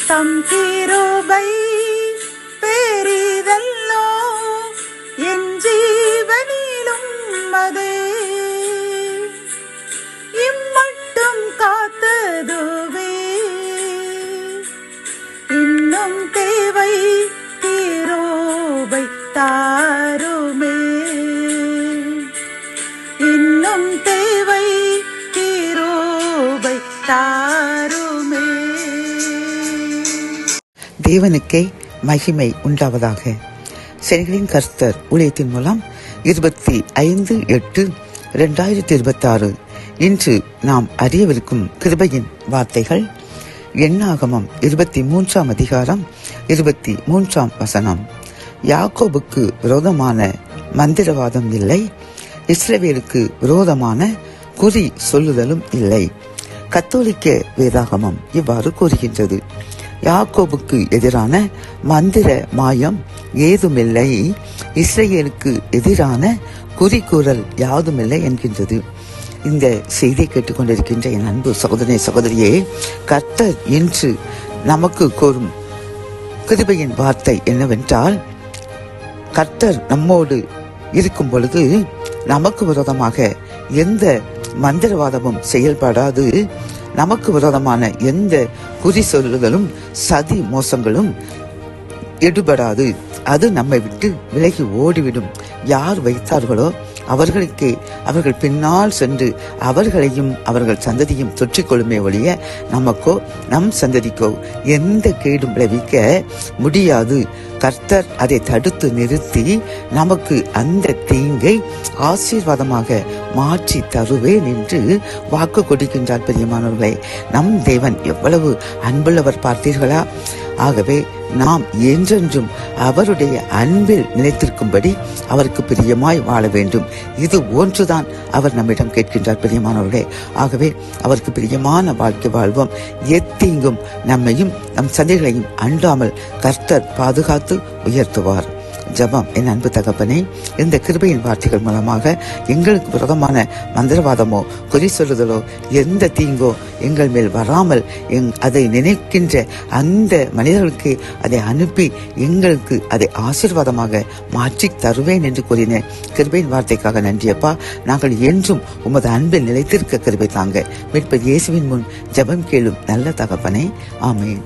தம் கிருபை பெரிதல்லோ என் ஜீவனிலும் அதே இம்மட்டும் காத்ததுவே இன்னும் தேவை கிருபை தாருமே இன்னும் தேவை கிருபை தாருமே. தேவனுக்கே மகிமை உண்டாவதாக. சென்னைகளின் கர்த்தர் ஊழியத்தின் மூலம் 25/8/2026 இன்று நாம் அறியவிருக்கும் கிருபையின் வார்த்தைகள். எண்ணாகமம் 23ஆம் அதிகாரம் 23ஆம் வசனம். யாக்கோபுக்கு விரோதமான மந்திரவாதம் இல்லை, இஸ்ரவேலுக்கு விரோதமான குறி சொல்லுதலும் இல்லை. கத்தோலிக்க வேதாகமம் இவ்வாறு கூறுகின்றது. யாக்கோபுக்கு எதிரான மந்திர மாயம் ஏதுமில்லை, இஸ்ரவேலுக்கு எதிரான குறிக்கூறல் யாதுமில்லை என்கின்றது. இந்த செய்தியை கேட்டுக்கொண்டிருக்கின்ற என் அன்பு சகோதரனே சகோதரியே, கர்த்தர் இன்று நமக்கு கூறும் கிருபையின் வார்த்தை என்னவென்றால், கர்த்தர் நம்மோடு இருக்கும் பொழுது நமக்கு விரோதமாக எந்த மந்திரவாதமும் செயல்படாது, நமக்கு விரோதமான எந்த குறி சொல்லுதலும் சதி மோசங்களும் எடுபடாது. அது நம்மை விட்டு விலகி ஓடிவிடும். யார் வைத்தார்களோ அவர்களுக்கே அவர்கள் பின்னால் சென்று அவர்களையும் அவர்கள் சந்ததியும் தொற்றிக்கொள்ளுமே ஒழிய நமக்கோ நம் சந்ததிக்கோ எந்த கேடும் விளைவிக்க முடியாது. கர்த்தர் அதை தடுத்து நிறுத்தி நமக்கு அந்த தீங்கை ஆசீர்வாதமாக மாற்றி தருவேன் என்று வாக்கு கொடுக்கின்றார். பிரியமானவர்களே, நம் தேவன் எவ்வளவு அன்புள்ளவர் பார்த்தீர்களா? ஆகவே நாம் என்றென்றும் அவருடைய அன்பில் நிலைத்திருக்கும்படி அவருக்கு பிரியமாய் வாழ வேண்டும். இது ஒன்றுதான் அவர் நம்மிடம் கேட்கின்றார். பிரியமானவர்களே, ஆகவே அவருக்கு பிரியமான வாழ்க்கை வாழ்வோம். எத்தீங்கும் நம்மையும் நம் சந்தைகளையும் அண்டாமல் கர்த்தர் பாதுகாத்து உயர்த்துவார். ஜெபம். என் அன்பு தகப்பனே, இந்த கிருபையின் வார்த்தைகள் மூலமாக எங்களுக்கு விரோதமான மந்திரவாதமோ குறி சொல்லுதலோ எந்த தீங்கோ எங்கள் மேல் வராமல் அதை நினைக்கின்ற அந்த மனிதர்களுக்கு அதை அனுப்பி எங்களுக்கு அதை ஆசீர்வாதமாக மாற்றி தருவேன் என்று கூறின கிருபையின் வார்த்தைக்காக நன்றியப்பா. நாங்கள் என்றும் உமது அன்பில் நிலைத்திருக்க கிருபை தாங்க. மீட்பர் இயேசுவின் முன் ஜெபம் கேளும் நல்ல தகப்பனே. ஆமென்.